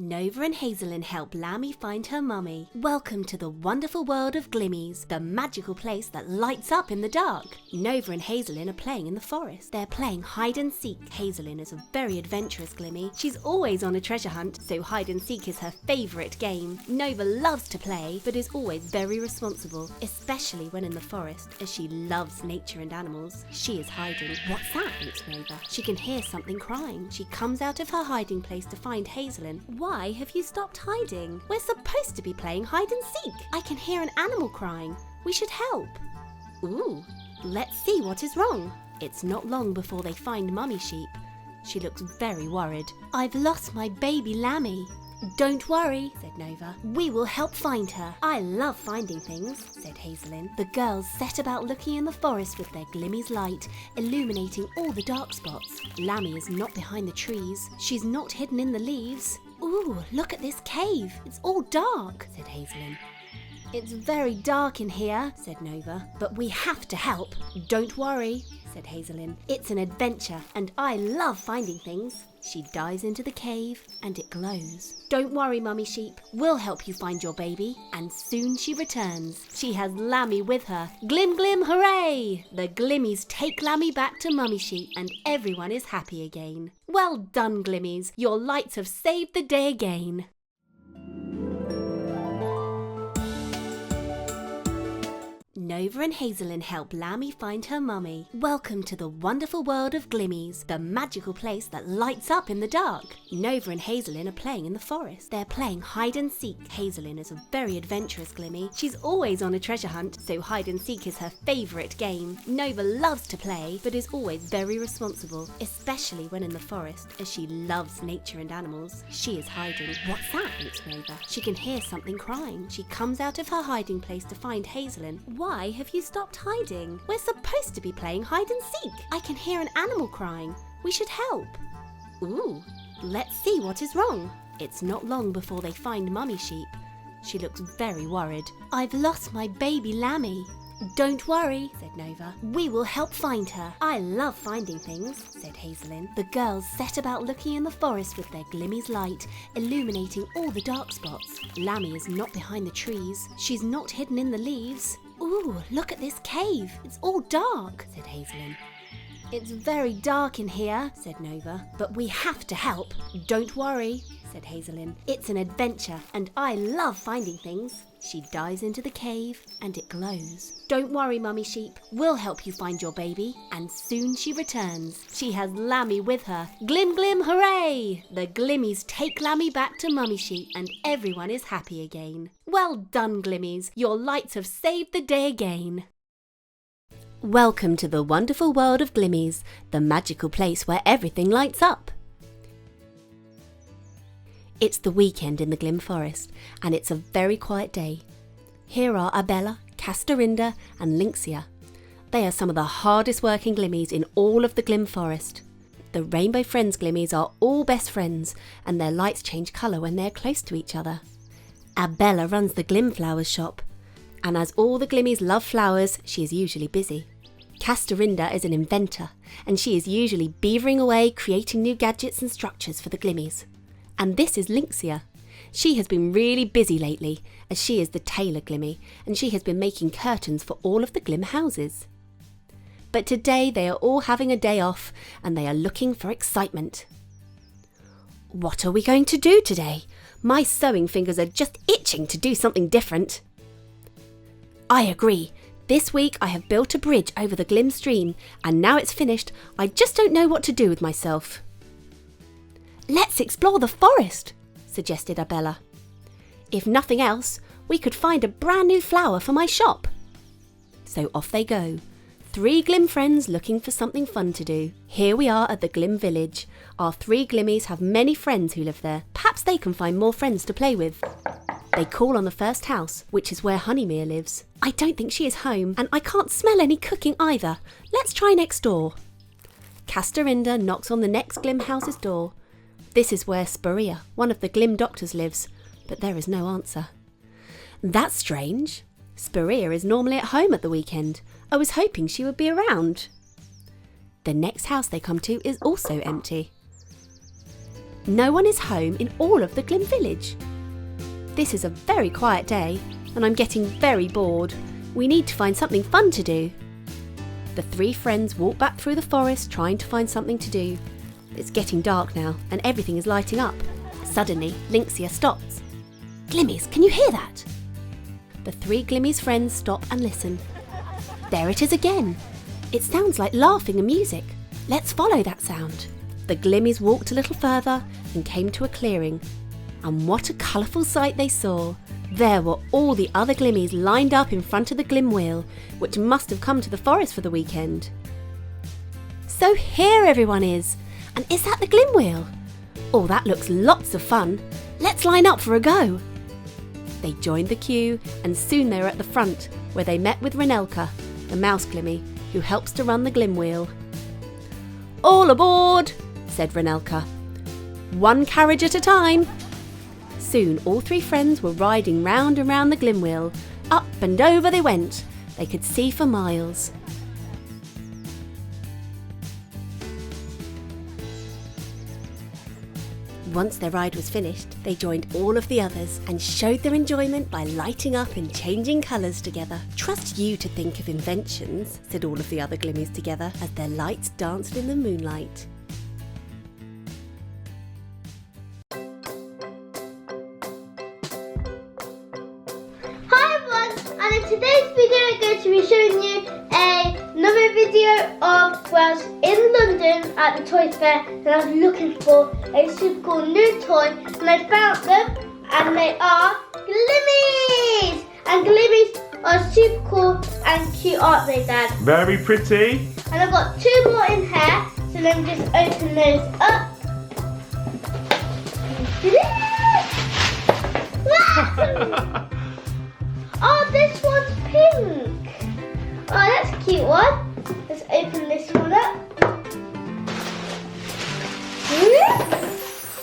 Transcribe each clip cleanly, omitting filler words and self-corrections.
Nova and Hazelyn help Lammy find her mummy. Welcome to the wonderful world of Glimmies, the magical place that lights up in the dark. Nova and Hazelyn are playing in the forest. They're playing hide and seek. Hazelyn is a very adventurous Glimmy. She's always on a treasure hunt, so hide and seek is her favourite game. Nova loves to play, but is always very responsible, especially when in the forest, as she loves nature and animals. She is hiding. What's that? Thinks Nova. She can hear something crying. She comes out of her hiding place to find Hazelyn. Why have you stopped hiding? We're supposed to be playing hide and seek. I can hear an animal crying. We should help. Ooh, let's see what is wrong. It's not long before they find Mummy Sheep. She looks very worried. I've lost my baby Lammy. Don't worry, said Nova. We will help find her. I love finding things, said Hazelyn. The girls set about looking in the forest with their Glimmies light, illuminating all the dark spots. Lammy is not behind the trees. She's not hidden in the leaves. Ooh, look at this cave. It's all dark, said Hazelyn. It's very dark in here, said Nova, but we have to help. Don't worry, said Hazelyn. It's an adventure, and I love finding things. She dives into the cave, and it glows. Don't worry, Mummy Sheep. We'll help you find your baby. And soon she returns. She has Lammy with her. Glim, glim, hooray! The Glimmies take Lammy back to Mummy Sheep, and everyone is happy again. Well done, Glimmies. Your lights have saved the day again. Nova and Hazelyn help Lammy find her mummy. Welcome to the wonderful world of Glimmies, the magical place that lights up in the dark. Nova and Hazelyn are playing in the forest. They're playing hide and seek. Hazelyn is a very adventurous Glimmy. She's always on a treasure hunt, so hide and seek is her favourite game. Nova loves to play, but is always very responsible, especially when in the forest, as she loves nature and animals. She is hiding. What's that? Thinks Nova. She can hear something crying. She comes out of her hiding place to find Hazelyn. Why have you stopped hiding? We're supposed to be playing hide and seek. I can hear an animal crying. We should help. Ooh, let's see what is wrong. It's not long before they find Mummy Sheep. She looks very worried. I've lost my baby Lammy. Don't worry, said Nova. We will help find her. I love finding things, said Hazelyn. The girls set about looking in the forest with their Glimmies light, illuminating all the dark spots. Lammy is not behind the trees. She's not hidden in the leaves. Ooh, look at this cave. It's all dark, said Hazelyn. It's very dark in here, said Nova, but we have to help. Don't worry, said Hazelyn. It's an adventure, and I love finding things. She dives into the cave, and it glows. Don't worry, Mummy Sheep. We'll help you find your baby. And soon she returns. She has Lammy with her. Glim, glim, hooray! The Glimmies take Lammy back to Mummy Sheep, and everyone is happy again. Well done, Glimmies. Your lights have saved the day again. Welcome to the wonderful world of Glimmies, the magical place where everything lights up. It's the weekend in the Glim Forest, and it's a very quiet day. Here are Abella, Castorinda and Lynxia. They are some of the hardest working Glimmies in all of the Glim Forest. The Rainbow Friends Glimmies are all best friends, and their lights change colour when they're close to each other. Abella runs the Glim Flowers shop, and as all the Glimmies love flowers, she is usually busy. Castorinda is an inventor, and she is usually beavering away creating new gadgets and structures for the Glimmies. And this is Lynxia. She has been really busy lately, as she is the tailor Glimmy, and she has been making curtains for all of the Glim houses. But today they are all having a day off, and they are looking for excitement. What are we going to do today? My sewing fingers are just itching to do something different. I agree. This week I have built a bridge over the Glim stream, and now it's finished, I just don't know what to do with myself. Let's explore the forest, suggested Abella. If nothing else, we could find a brand new flower for my shop. So off they go. 3 Glim friends looking for something fun to do. Here we are at the Glim village. Our 3 Glimmies have many friends who live there. Perhaps they can find more friends to play with. They call on the first house, which is where Honeymere lives. I don't think she is home, and I can't smell any cooking either. Let's try next door. Castorinda knocks on the next Glim house's door. This is where Speria, one of the Glim doctors, lives, but there is no answer. That's strange. Speria is normally at home at the weekend. I was hoping she would be around. The next house they come to is also empty. No one is home in all of the Glim village. This is a very quiet day, and I'm getting very bored. We need to find something fun to do. The three friends walk back through the forest trying to find something to do. It's getting dark now, and everything is lighting up. Suddenly, Lynxia stops. Glimmies, can you hear that? The three Glimmies friends stop and listen. There it is again. It sounds like laughing and music. Let's follow that sound. The Glimmies walked a little further and came to a clearing. And what a colourful sight they saw. There were all the other Glimmies lined up in front of the Glim wheel, which must have come to the forest for the weekend. So here everyone is. And is that the Glim wheel? Oh, that looks lots of fun. Let's line up for a go. They joined the queue and soon they were at the front, where they met with Ranelka, the mouse Glimmy, who helps to run the Glim wheel. All aboard, said Ranelka. One carriage at a time. Soon all three friends were riding round and round the Glim wheel. Up and over they went. They could see for miles. Once their ride was finished, they joined all of the others and showed their enjoyment by lighting up and changing colours together. Trust you to think of inventions, said all of the other Glimmies together as their lights danced in the moonlight. Hi everyone, and in today's video I'm going to be showing you another video of where I was in London at the toy fair and I was looking for a super cool new toy and I found them and they are Glimmies! And Glimmies are super cool and cute, aren't they, Dad? Very pretty. And I've got two more in here, so let me just open those up. Oh, this one's pink. Oh, that's a cute one. Let's open this one up.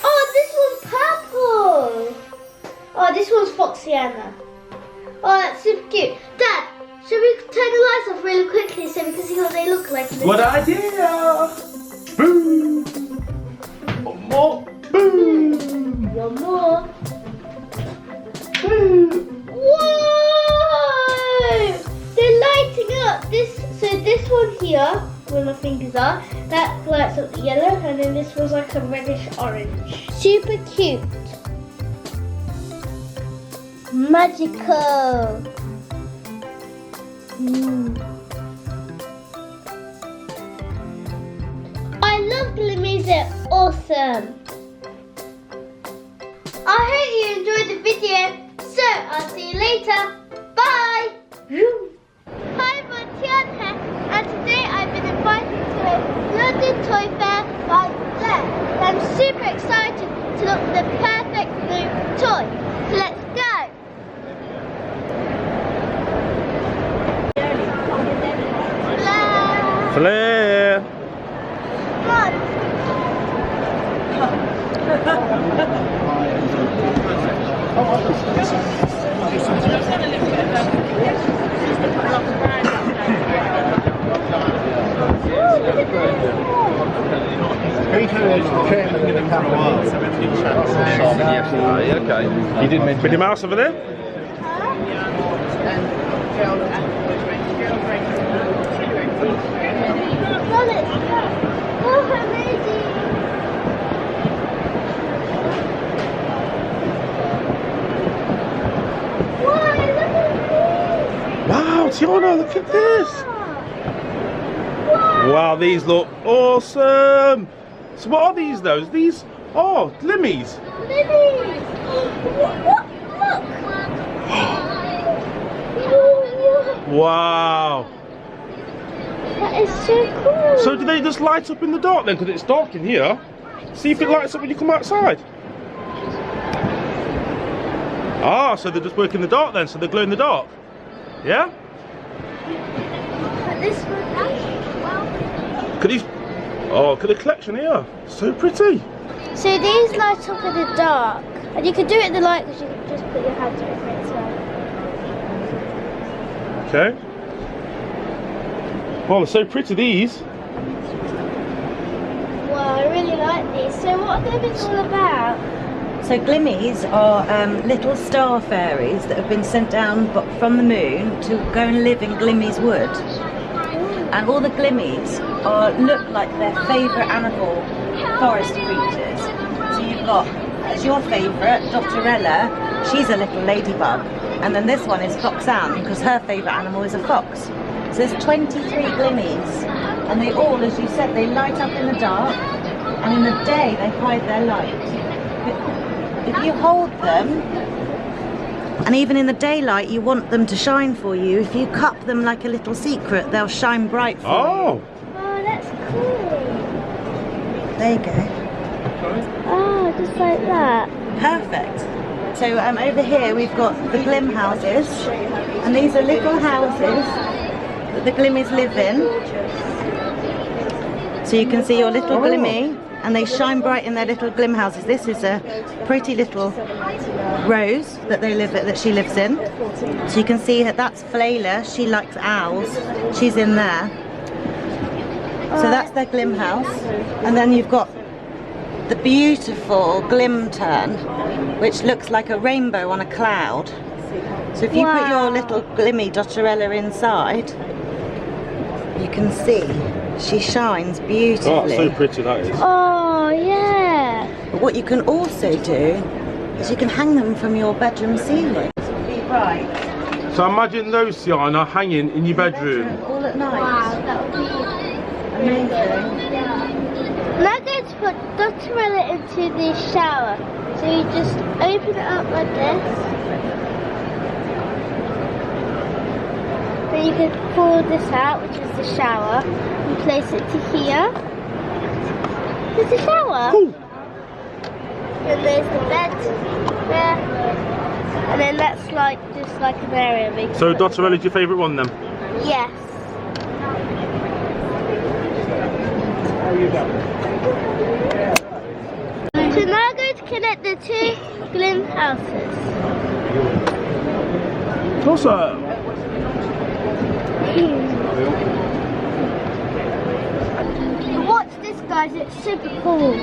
Oh, this one's purple. Oh, this one's Foxiana. Oh, that's super cute. Dad, should we turn the lights off really quickly so we can see what they look like? Good idea. Boom. One more. Boom. One more. Boom. Whoa! They're lighting up. So this one here, where my fingers are, that lights up the yellow, and then this one's like a reddish orange. Super cute. Magical. I love Glimmies, they're awesome. I hope you enjoyed the video. So, I'll see you later. Bye! Hi, everyone, Tian here, and today I've been invited to a London toy fair by Blair. I'm super excited to look for the perfect new toy. So let's go! Blair! Flair. Come Okay. You did mention Pretty Mouse over there? Wow, Tiana, look at this! Wow, these look awesome! So what are these though? These oh, Glimmies! Glimmies! Look! Wow! That is so cool! So do they just light up in the dark then? Because it's dark in here. See if it lights up when you come outside. Ah, so they just work in the dark then, so they glow in the dark. Yeah? But this one actually, wow. Could these oh, look at the collection here. So pretty. So these light up in the dark. And you can do it in the light because you can just put your hands over it as well. Okay. Oh, they're so pretty these. Wow. I really like these. So what are Glimmies all about? So Glimmies are little star fairies that have been sent down from the moon to go and live in Glimmies Wood. And all the Glimmies look like their favourite animal, forest creatures. So you've got, as your favourite, Doctorella, she's a little ladybug. And then this one is Foxanne, because her favourite animal is a fox. So there's 23 Glimmies. And they all, as you said, they light up in the dark. And in the day, they hide their light. If you hold them, and even in the daylight you want them to shine for you, if you cup them like a little secret, they'll shine bright for you. Oh, that's cool. There you go. Oh, just like that. Perfect. So over here we've got the Glim houses, and these are little houses that the Glimmies live in. So you can see your little Glimmy, and they shine bright in their little Glim houses. This is a pretty little rose that she lives in. So you can see her, that's Flayla. She likes owls. She's in there. So that's their Glim house. And then you've got the beautiful Glim turn, which looks like a rainbow on a cloud. So if you put your little Glimmy Doctorella inside, you can see she shines beautifully. Oh, that's so pretty that is. Oh, yeah. But what you can also do is you can hang them from your bedroom ceiling. Right. So imagine those, Sienna, hanging in your bedroom. All at night. Wow, that would be Amazing. Now I'm going to put Doctorella into the shower. So you just open it up like this. Then you can pull this out, which is the shower, and place it to here. There's the shower. Cool. And there's the bed there. And then that's like just like an area. we can So put- Doctorella's your favourite one then? Yes. So now I'm going to connect the two Glim houses. Awesome. Watch this, guys, it's super cool.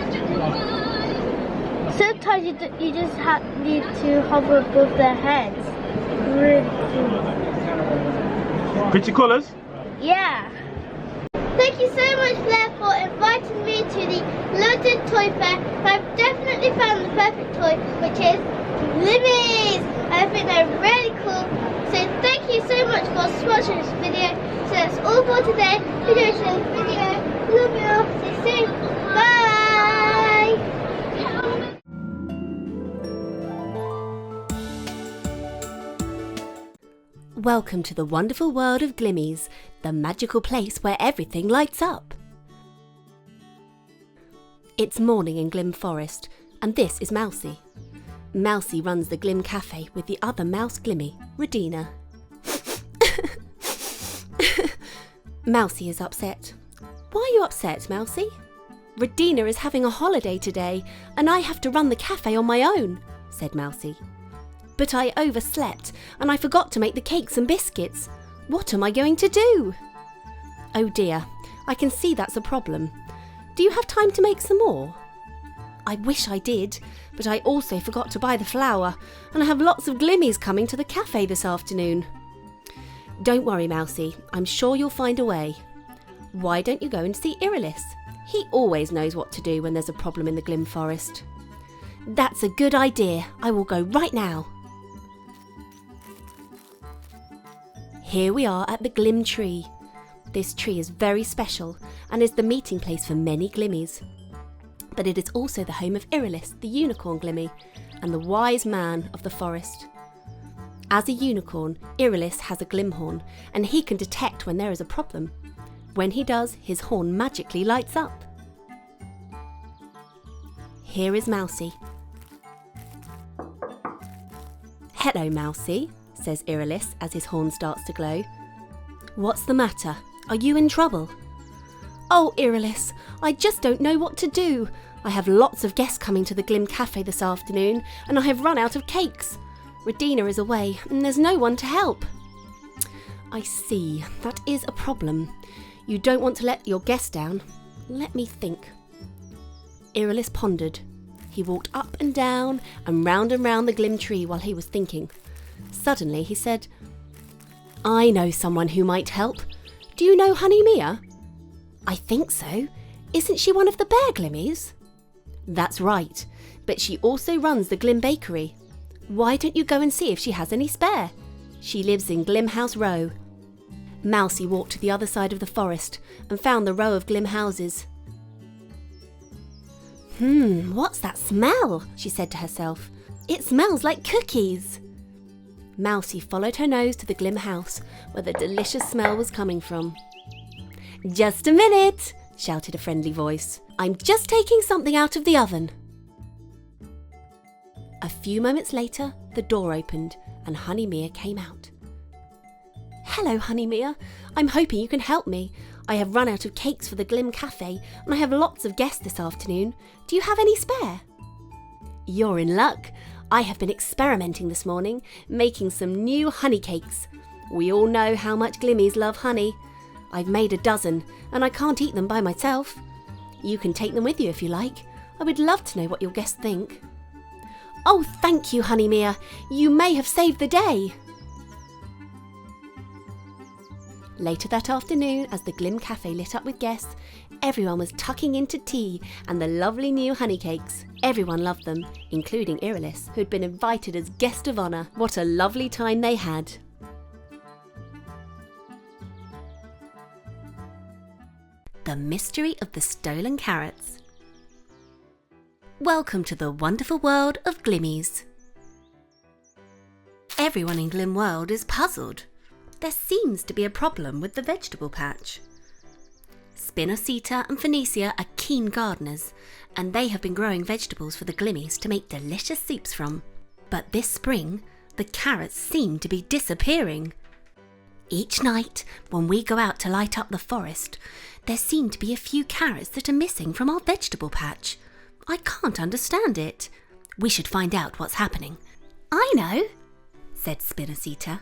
Sometimes you just need to hover above their heads. Really cool. Pretty colours? Yeah. Thank you so much, Blair, for inviting me to the London Toy Fair. I've definitely found the perfect toy, which is Glimmies. I think they're really cool. So thank you so much for sponsoring this video. So that's all for today. Video. Love you all. See you soon. Bye. Welcome to the wonderful world of Glimmies, the magical place where everything lights up. It's morning in Glim Forest, and this is Mousy. Mousy runs the Glim Cafe with the other mouse Glimmy, Redina. Mousy is upset. Why are you upset, Mousy? Redina is having a holiday today, and I have to run the cafe on my own, said Mousy. But I overslept and I forgot to make the cakes and biscuits. What am I going to do? Oh dear, I can see that's a problem. Do you have time to make some more? I wish I did, but I also forgot to buy the flour, and I have lots of Glimmies coming to the cafe this afternoon. Don't worry, Mousy, I'm sure you'll find a way. Why don't you go and see Irilis? He always knows what to do when there's a problem in the Glim Forest. That's a good idea. I will go right now. Here we are at the Glim Tree. This tree is very special and is the meeting place for many Glimmies. But it is also the home of Irilis, the unicorn Glimmy, and the wise man of the forest. As a unicorn, Irilis has a Glim horn, and he can detect when there is a problem. When he does, his horn magically lights up. Here is Mousy. Hello, Mousy, says Irilis as his horn starts to glow. What's the matter? Are you in trouble? Oh, Irilis, I just don't know what to do. I have lots of guests coming to the Glim Cafe this afternoon, and I have run out of cakes. Redina is away, and there's no one to help. I see, that is a problem. You don't want to let your guests down. Let me think. Irilus pondered. He walked up and down and round the glim tree while he was thinking. Suddenly he said, I know someone who might help. Do you know Honey Mia? I think so. Isn't she one of the bear Glimmies? That's right, but she also runs the Glim Bakery. Why don't you go and see if she has any spare? She lives in Glim House Row. Mousie walked to the other side of the forest and found the row of Glim houses. What's that smell? She said to herself. It smells like cookies. Mousie followed her nose to the Glim house where the delicious smell was coming from. Just a minute, shouted a friendly voice. I'm just taking something out of the oven. A few moments later, the door opened and Honey Mia came out. Hello, Honey Mia. I'm hoping you can help me. I have run out of cakes for the Glim Cafe and I have lots of guests this afternoon. Do you have any spare? You're in luck. I have been experimenting this morning, making some new honey cakes. We all know how much Glimmies love honey. I've made a dozen and I can't eat them by myself. You can take them with you if you like. I would love to know what your guests think. Oh, thank you, Honey Mia. You may have saved the day. Later that afternoon, as the Glim Cafe lit up with guests, everyone was tucking into tea and the lovely new honey cakes. Everyone loved them, including Irilus, who had been invited as guest of honour. What a lovely time they had. The Mystery of the Stolen Carrots. Welcome to the wonderful world of Glimmies. Everyone in Glim World is puzzled. There seems to be a problem with the vegetable patch. Spinosita and Phoenicia are keen gardeners, and they have been growing vegetables for the Glimmies to make delicious soups from. But this spring, the carrots seem to be disappearing. Each night, when we go out to light up the forest, there seem to be a few carrots that are missing from our vegetable patch. I can't understand it. We should find out what's happening. I know, said Spinosita.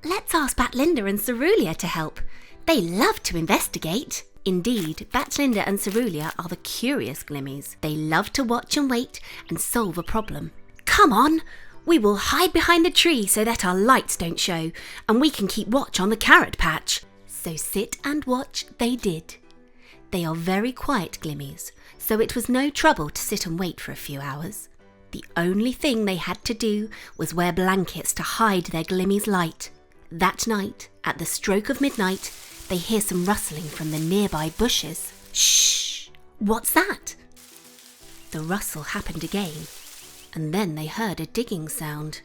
Let's ask Batlinda and Cerulia to help. They love to investigate. Indeed, Batlinda and Cerulia are the curious Glimmies. They love to watch and wait and solve a problem. Come on, we will hide behind the tree so that our lights don't show and we can keep watch on the carrot patch. So sit and watch they did. They are very quiet Glimmies, so it was no trouble to sit and wait for a few hours. The only thing they had to do was wear blankets to hide their Glimmies' light. That night, at the stroke of midnight, they hear some rustling from the nearby bushes. Shh! What's that? The rustle happened again, and then they heard a digging sound.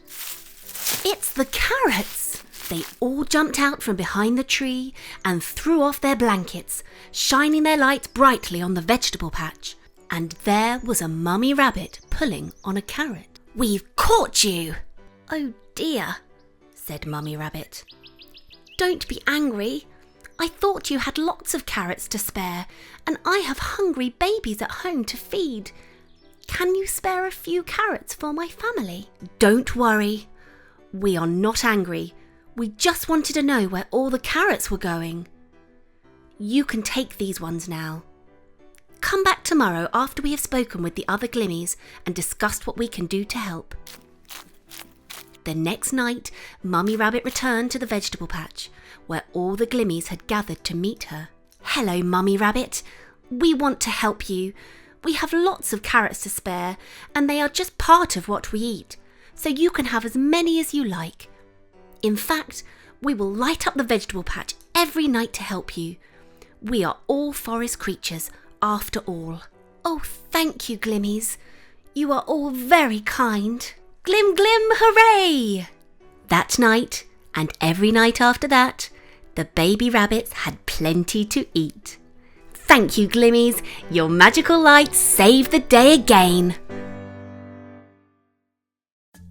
It's the carrots! They all jumped out from behind the tree and threw off their blankets, shining their lights brightly on the vegetable patch. And there was a mummy rabbit pulling on a carrot. We've caught you! Oh dear, said Mummy Rabbit. Don't be angry. I thought you had lots of carrots to spare, and I have hungry babies at home to feed. Can you spare a few carrots for my family? Don't worry. We are not angry. We just wanted to know where all the carrots were going. You can take these ones now. Come back tomorrow after we have spoken with the other Glimmies and discussed what we can do to help. The next night, Mummy Rabbit returned to the vegetable patch, where all the Glimmies had gathered to meet her. Hello, Mummy Rabbit. We want to help you. We have lots of carrots to spare, and they are just part of what we eat, so you can have as many as you like. In fact, we will light up the vegetable patch every night to help you. We are all forest creatures, after all. Oh, thank you, Glimmies. You are all very kind. Glim, glim, hooray! That night, and every night after that, the baby rabbits had plenty to eat. Thank you, Glimmies. Your magical lights saved the day again.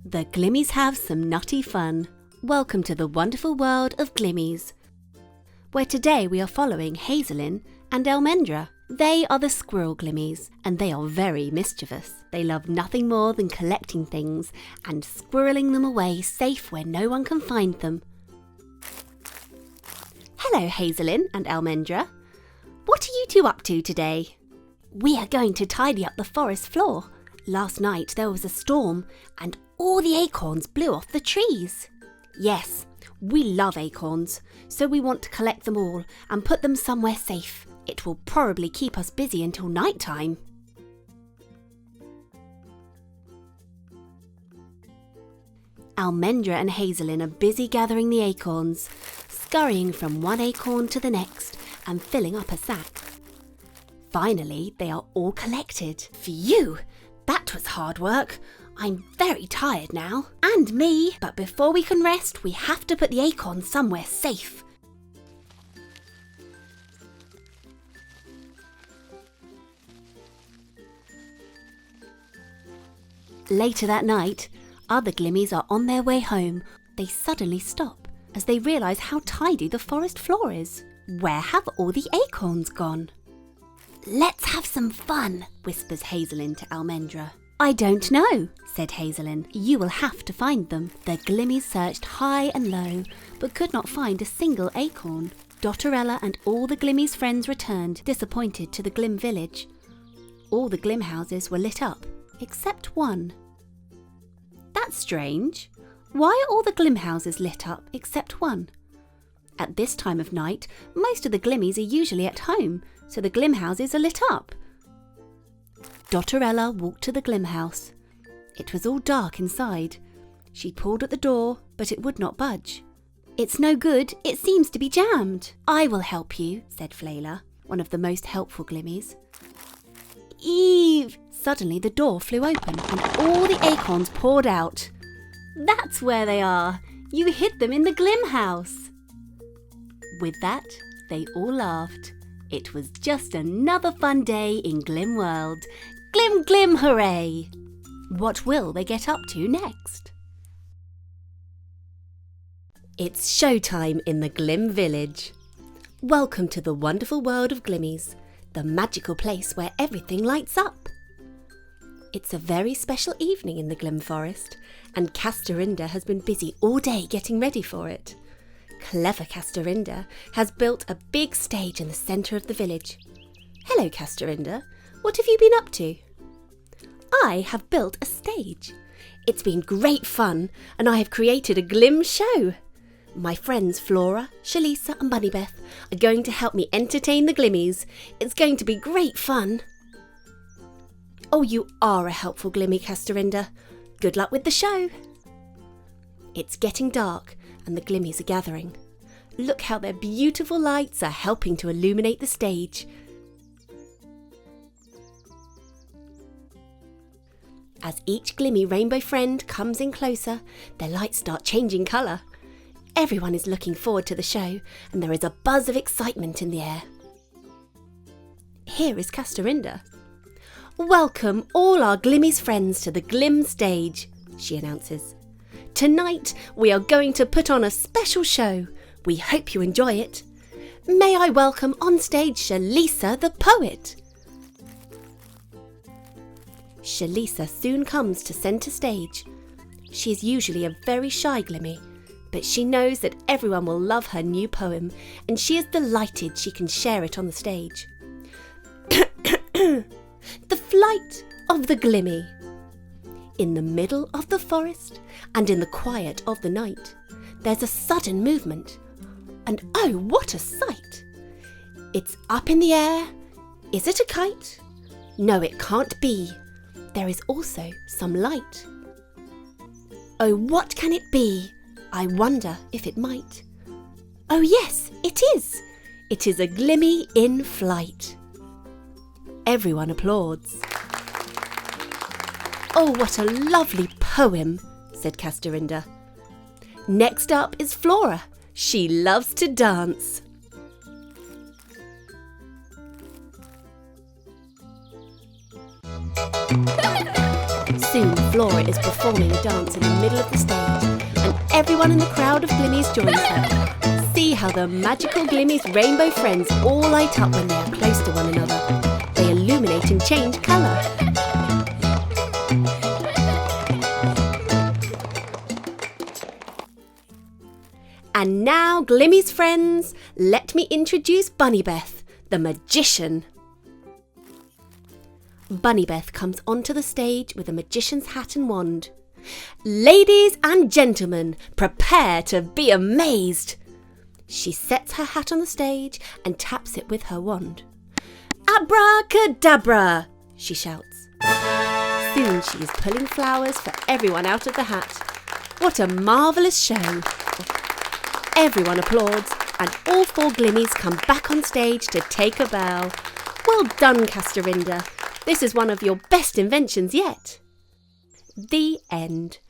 The Glimmies have some nutty fun. Welcome to the wonderful world of Glimmies, where today we are following Hazelyn and Elmendra. They are the squirrel Glimmies, and they are very mischievous. They love nothing more than collecting things and squirreling them away safe where no one can find them. Hello, Hazelyn and Elmendra. What are you two up to today? We are going to tidy up the forest floor. Last night there was a storm and all the acorns blew off the trees. Yes, we love acorns, so we want to collect them all and put them somewhere safe. It will probably keep us busy until night time. Almendra and Hazelin are busy gathering the acorns, scurrying from one acorn to the next and filling up a sack. Finally, they are all collected. Phew! That was hard work. I'm very tired now. And me. But before we can rest, we have to put the acorns somewhere safe. Later that night, other Glimmies are on their way home. They suddenly stop as they realise how tidy the forest floor is. Where have all the acorns gone? Let's have some fun, whispers Hazelin to Almendra. I don't know, said Hazelin. You will have to find them. The Glimmies searched high and low, but could not find a single acorn. Dotterella and all the Glimmies' friends returned, disappointed, to the Glim village. All the Glim houses were lit up, except one. That's strange. Why are all the Glim houses lit up except one? At this time of night, most of the Glimmies are usually at home, so the Glim houses are lit up. Dotterella walked to the Glim house. It was all dark inside. She pulled at the door, but it would not budge. It's no good, it seems to be jammed. I will help you, said Flayla, one of the most helpful Glimmies. Eve! Suddenly the door flew open and all the acorns poured out. That's where they are. You hid them in the Glim house. With that, they all laughed. It was just another fun day in Glim World. Glim, glim, hooray! What will they get up to next? It's showtime in the Glim village. Welcome to the wonderful world of Glimmies, the magical place where everything lights up. It's a very special evening in the Glim forest, and Castorinda has been busy all day getting ready for it. Clever Castorinda has built a big stage in the centre of the village. Hello, Castorinda. What have you been up to? I have built a stage. It's been great fun, and I have created a Glim show. My friends Flora, Shalisa and Bunnybeth are going to help me entertain the Glimmies. It's going to be great fun. Oh, you are a helpful Glimmy, Castorinda. Good luck with the show. It's getting dark and the Glimmies are gathering. Look how their beautiful lights are helping to illuminate the stage. As each Glimmy rainbow friend comes in closer, their lights start changing colour. Everyone is looking forward to the show and there is a buzz of excitement in the air. Here is Castorinda. Welcome all our Glimmies friends to the Glim stage, she announces. Tonight we are going to put on a special show. We hope you enjoy it. May I welcome on stage Shalisa the poet. Shalisa soon comes to centre stage. She is usually a very shy Glimmy, but she knows that everyone will love her new poem and she is delighted she can share it on the stage. The Flight of the Glimmy. In the middle of the forest and in the quiet of the night, there's a sudden movement. And oh, what a sight! It's up in the air. Is it a kite? No, it can't be. There is also some light. Oh, what can it be? I wonder if it might. Oh yes, it is. It is a Glimmy in flight. Everyone applauds. Oh, what a lovely poem, said Castorinda. Next up is Flora. She loves to dance. Soon Flora is performing a dance in the middle of the stage, and everyone in the crowd of Glimmies joins her. See how the magical Glimmies rainbow friends all light up when they are close to one another. They illuminate and change colour. And now, Glimmies friends, let me introduce Bunnybeth, the magician. Bunny Beth comes onto the stage with a magician's hat and wand. Ladies and gentlemen, prepare to be amazed. She sets her hat on the stage and taps it with her wand. Abracadabra, she shouts. Soon she is pulling flowers for everyone out of the hat. What a marvellous show. Everyone applauds and all 4 Glimmies come back on stage to take a bow. Well done, Castorinda. This is one of your best inventions yet. The end.